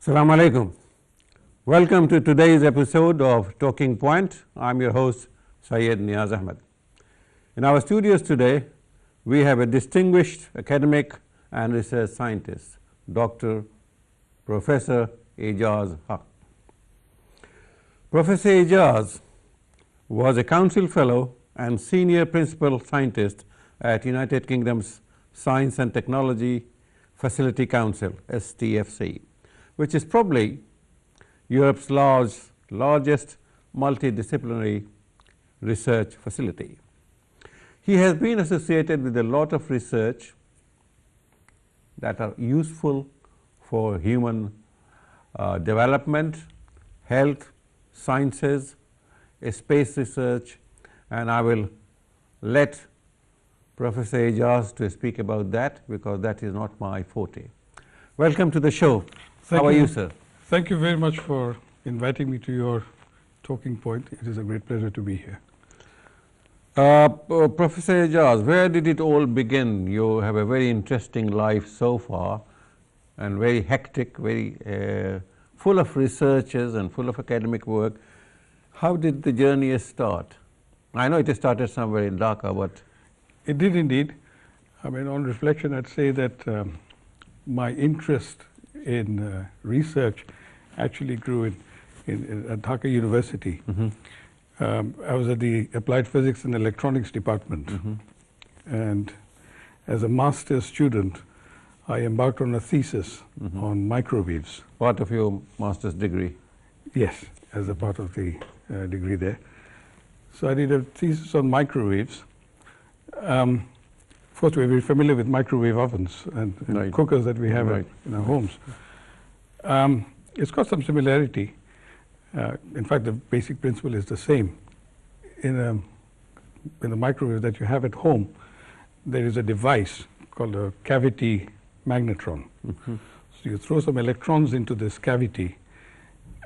Assalamu alaikum. Welcome to today's episode of Talking Point. I'm your host, Syed Neaz Ahmed. In our studios today, we have a distinguished academic and research scientist, Dr. Professor Ejaz. Professor Ejaz was a Council Fellow and Senior Principal Scientist at United Kingdom's Science and Technology Facility Council, STFC, which is probably Europe's largest multidisciplinary research facility. He has been associated with a lot of research that are useful for human development, health, sciences, space research, and I will let Professor Ejaz to speak about that because that is not my forte. Welcome to the show. How are you, sir? Thank you very much for inviting me to your talking point. It is a great pleasure to be here. Professor Ejaz, where did it all begin? You have a very interesting life so far and very hectic, very full of researches and full of academic work. How did the journey start? I know it started somewhere in Dhaka, but... It did indeed. I mean, on reflection, I'd say that my interest in research actually grew at Dhaka University. I was at the Applied Physics and Electronics department, and as a master's student, I embarked on a thesis on microwaves. Part of your master's degree? Yes, as a part of the degree there. So I did a thesis on microwaves. First, we're very familiar with microwave ovens and cookers that we have in our homes. It's got some similarity. In fact, the basic principle is the same. In the microwave that you have at home, there is a device called a cavity magnetron. So you throw some electrons into this cavity,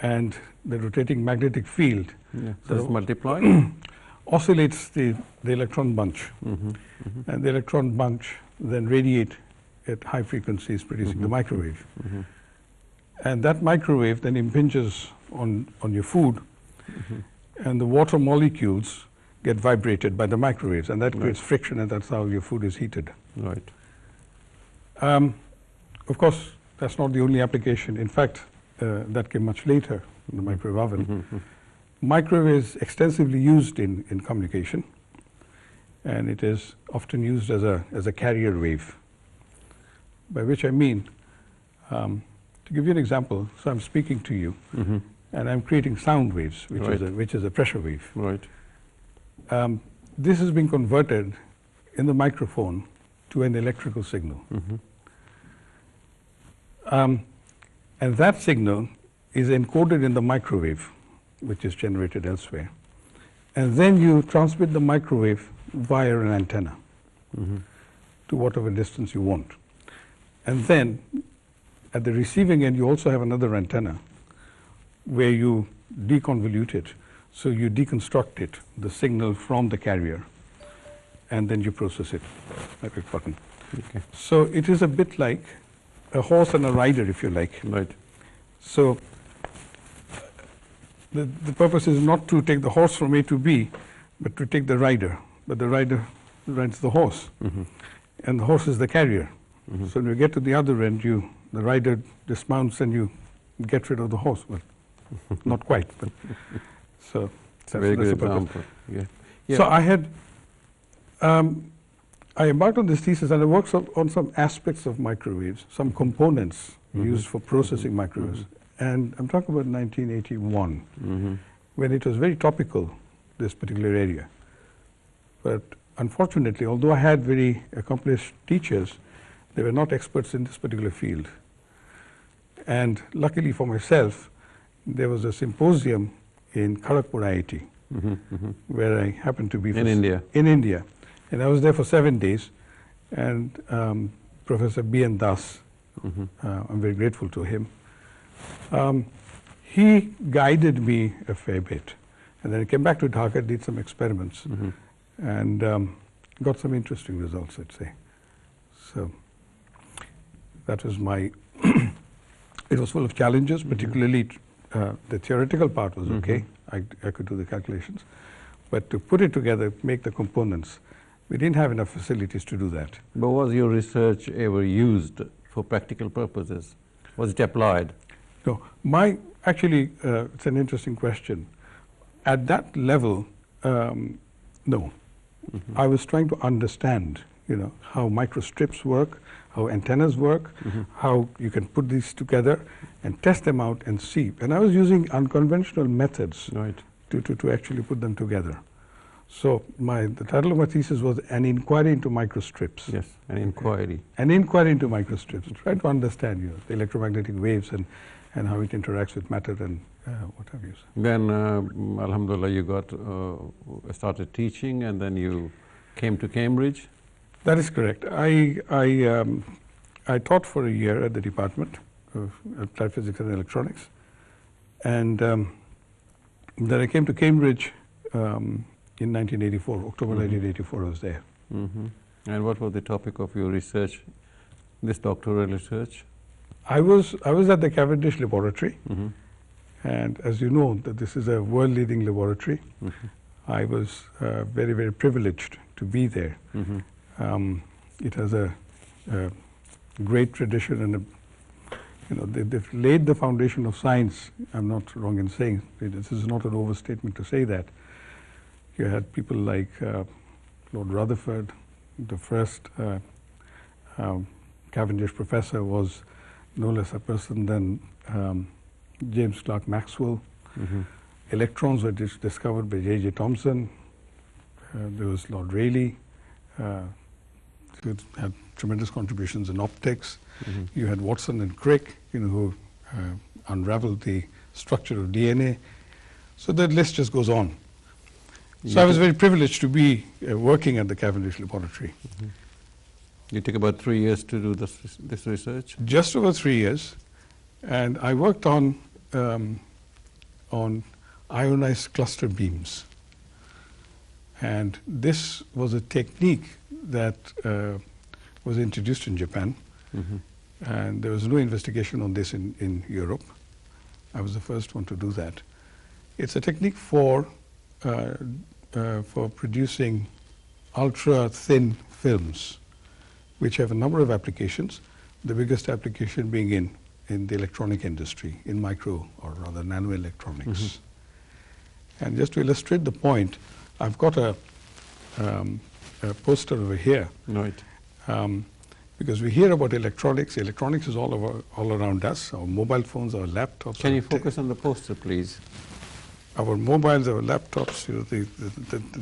and the rotating magnetic field oscillates the electron bunch. And the electron bunch then radiate at high frequencies, producing the microwave. And that microwave then impinges on your food, and the water molecules get vibrated by the microwaves, and that creates friction, and that's how your food is heated. Right. Of course, that's not the only application. In fact, that came much later in the microwave oven. Microwave is extensively used in communication, and it is often used as a carrier wave, by which I mean, to give you an example, so I'm speaking to you, and I'm creating sound waves, which is a pressure wave. Right. This has been converted in the microphone to an electrical signal. And that signal is encoded in the microwave, which is generated elsewhere. And then you transmit the microwave via an antenna to whatever distance you want. And then at the receiving end, you also have another antenna where you deconvolute it. So you deconstruct it, the signal from the carrier, and then you process it. I beg pardon. Okay. So it is a bit like a horse and a rider, if you like. Right. So the purpose is not to take the horse from A to B, but to take the rider. But the rider rides the horse, and the horse is the carrier. So when you get to the other end, the rider dismounts and you get rid of the horse. Well, not quite, but so it's a very good example. Yeah. So I embarked on this thesis, and I worked on some aspects of microwaves, some components used for processing microwaves. And I'm talking about 1981, when it was very topical, this particular area. But unfortunately, although I had very accomplished teachers, they were not experts in this particular field. And luckily for myself, there was a symposium in Kharagpur IIT, where I happened to be in India. In India. And I was there for 7 days. And Professor B.N. Das, I'm very grateful to him, he guided me a fair bit. And then I came back to Dhaka, did some experiments, and got some interesting results, I'd say. So that was my It was full of challenges, particularly the theoretical part was okay. I could do the calculations. But to put it together, make the components, we didn't have enough facilities to do that. But was your research ever used for practical purposes? Was it applied? No, actually, it's an interesting question. At that level, no. I was trying to understand, how microstrips work, how antennas work, how you can put these together and test them out and see. And I was using unconventional methods to actually put them together. So the title of my thesis was An Inquiry into Microstrips. Yes, an inquiry. An inquiry into microstrips, trying to understand the electromagnetic waves and how it interacts with matter and what have you. Then, alhamdulillah, you got started teaching, and then you came to Cambridge? That is correct. I taught for a year at the Department of Applied Physics and Electronics, and then I came to Cambridge in 1984, October 1984 I was there. And what was the topic of your research, this doctoral research? I was at the Cavendish Laboratory, and as you know, that this is a world-leading laboratory. I was very, very privileged to be there. It has a great tradition, and they've laid the foundation of science. I'm not wrong in saying this is not an overstatement to say that. You had people like Lord Rutherford. The first Cavendish professor was no less a person than James Clerk Maxwell. Electrons were discovered by J.J. Thomson. There was Lord Rayleigh, who had tremendous contributions in optics. You had Watson and Crick, who unraveled the structure of DNA. So the list just goes on. So I was very privileged to be working at the Cavendish Laboratory. You took about 3 years to do this research? Just over 3 years, and I worked on ionized cluster beams. And this was a technique that was introduced in Japan, and there was no investigation on this in Europe. I was the first one to do that. It's a technique for producing ultra-thin films, which have a number of applications, the biggest application being in the electronic industry, in micro or rather nanoelectronics. And just to illustrate the point, I've got a poster over here. Because we hear about electronics. Electronics is all around us, our mobile phones, our laptops. Can you focus on the poster, please? Our mobiles, our laptops,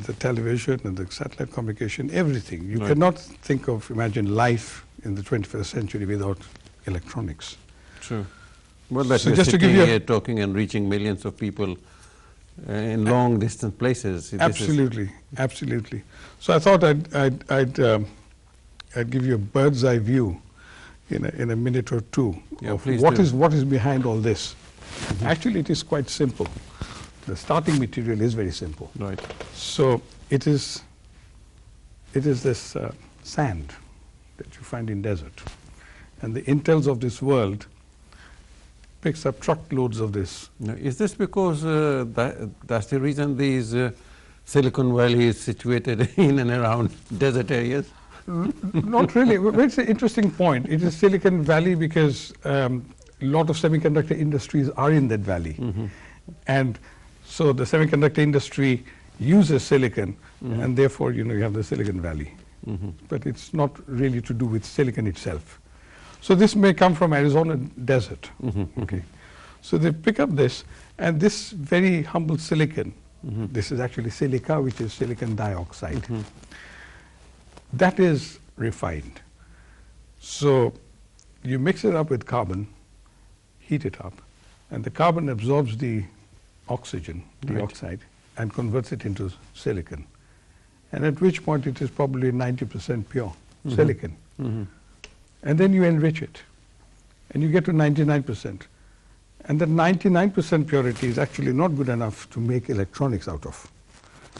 the television and the satellite communication, everything. You cannot imagine life in the 21st century without electronics. True. Well, that's so just sitting here talking and reaching millions of people in long distance places. Absolutely, absolutely. So I thought I'd give you a bird's eye view in a minute or two of what is behind all this. Actually, it is quite simple. The starting material is very simple. So it is this sand that you find in desert, and the Intels of this world picks up truckloads of this. Now, is this because that's the reason these Silicon Valley is situated in and around desert areas? Not really. It's an interesting point. It is Silicon Valley because a lot of semiconductor industries are in that valley. And so the semiconductor industry uses silicon, and therefore you have the Silicon Valley. But it's not really to do with silicon itself. So this may come from Arizona desert. Okay. So they pick up this, and this very humble silicon, this is actually silica, which is silicon dioxide. That is refined. So you mix it up with carbon, heat it up, and the carbon absorbs the oxygen, the oxide, and converts it into silicon. And at which point it is probably 90% pure silicon. And then you enrich it, and you get to 99%. And that 99% purity is actually not good enough to make electronics out of.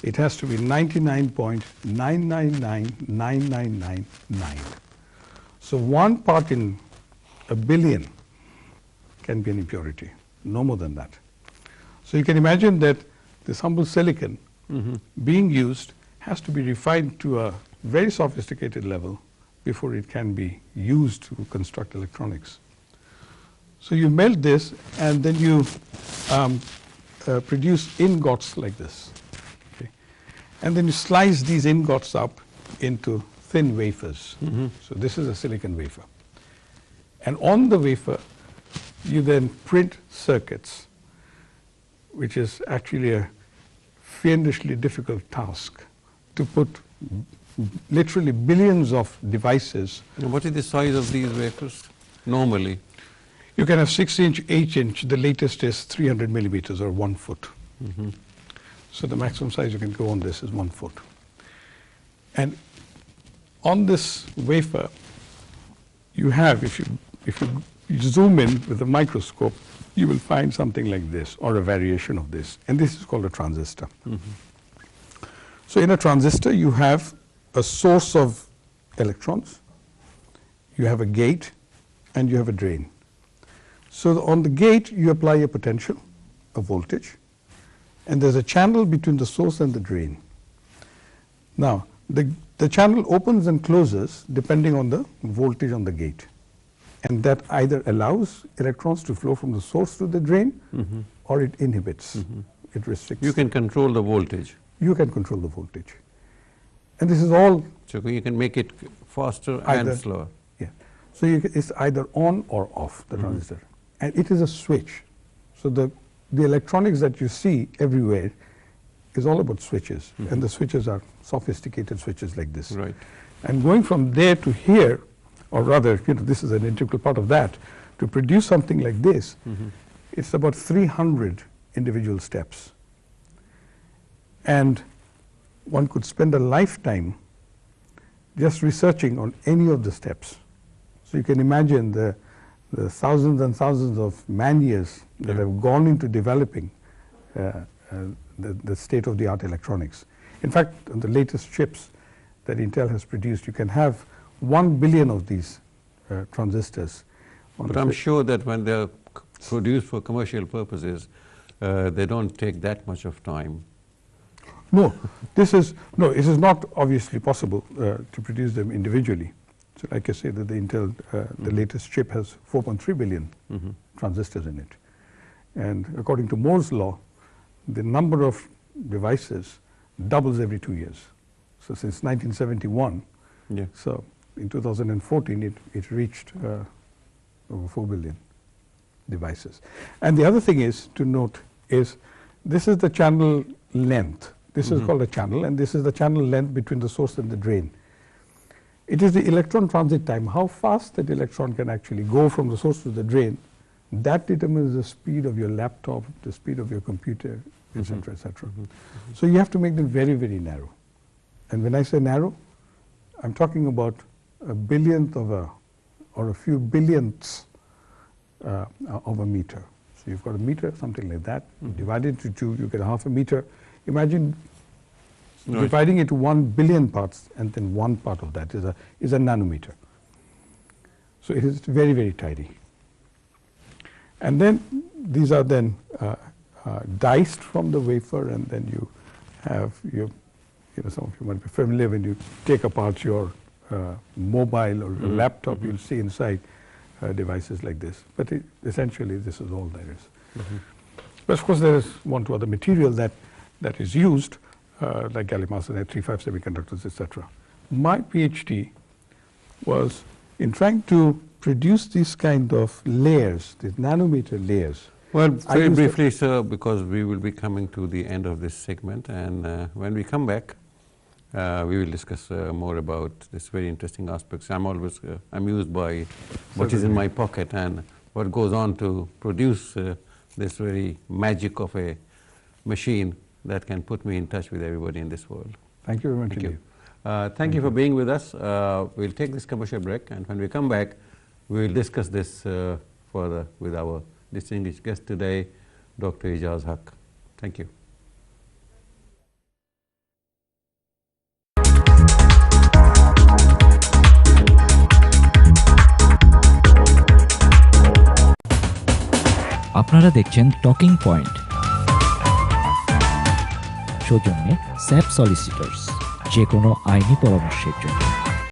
It has to be 99.999999. So 1 part in a billion can be an impurity, no more than that. So you can imagine that this humble silicon being used has to be refined to a very sophisticated level before it can be used to construct electronics. So you melt this and then you produce ingots like this. Okay? And then you slice these ingots up into thin wafers. So this is a silicon wafer. And on the wafer, you then print circuits, which is actually a fiendishly difficult task to put literally billions of devices. And what is the size of these wafers normally? You can have 6-inch, 8-inch. The latest is 300 millimeters or 1 foot. So the maximum size you can go on this is 1 foot. And on this wafer, you have, if you zoom in with a microscope, you will find something like this or a variation of this. And this is called a transistor. So in a transistor, you have a source of electrons, you have a gate, and you have a drain. So on the gate, you apply a potential, a voltage, and there's a channel between the source and the drain. Now, the channel opens and closes depending on the voltage on the gate. And that either allows electrons to flow from the source to the drain, or it inhibits, it restricts. You can control the voltage. You can control the voltage. And this is all... So you can make it faster either, and slower. Yeah. So it's either on or off, the transistor. And it is a switch. So the electronics that you see everywhere is all about switches. And the switches are sophisticated switches like this. Right. And going from there to here, or rather, this is an integral part of that, to produce something like this, it's about 300 individual steps. And one could spend a lifetime just researching on any of the steps. So you can imagine the thousands and thousands of man-years that have gone into developing the state-of-the-art electronics. In fact, on the latest chips that Intel has produced, you can have 1 billion of these transistors. But I'm sure that when they're produced for commercial purposes, they don't take that much of time. No, it is not obviously possible to produce them individually. So like I say, that the Intel, the latest chip has 4.3 billion transistors in it. And according to Moore's law, the number of devices doubles every 2 years. So since 1971, so in 2014, it reached over 4 billion devices. And the other thing is to note is this is the channel length. This is called a channel, and this is the channel length between the source and the drain. It is the electron transit time, how fast that electron can actually go from the source to the drain. That determines the speed of your laptop, the speed of your computer, etc., etc. So you have to make them very, very narrow. And when I say narrow, I'm talking about a billionth of or a few billionths of a meter. So you've got a meter, something like that. Divide it into 2, you get half a meter. Imagine dividing it to 1 billion parts, and then 1 part of that is a nanometer. So it is very, very tiny. And then these are then diced from the wafer, and then you have some of you might be familiar when you take apart your mobile or a laptop, you'll see inside devices like this. But essentially, this is all there is. But of course, there is 1 or 2 other material that is used, like gallium arsenide, 3,5 semiconductors, etc. My PhD was in trying to produce these kind of layers, these nanometer layers. Well, very briefly, sir, because we will be coming to the end of this segment, and when we come back, we will discuss more about this very interesting aspects. I'm always amused by what is in my pocket and what goes on to produce this very magic of a machine that can put me in touch with everybody in this world. Thank you very much. Thank you. Thank you for being with us. We'll take this commercial break, and when we come back, we will discuss this further with our distinguished guest today, Dr. Ejaz Haq. Thank you. আপনারা দেখছেন talking point, সৌজন্যে sap সলিসিটরস, যে কোনো আইনি পরামর্শের জন্য।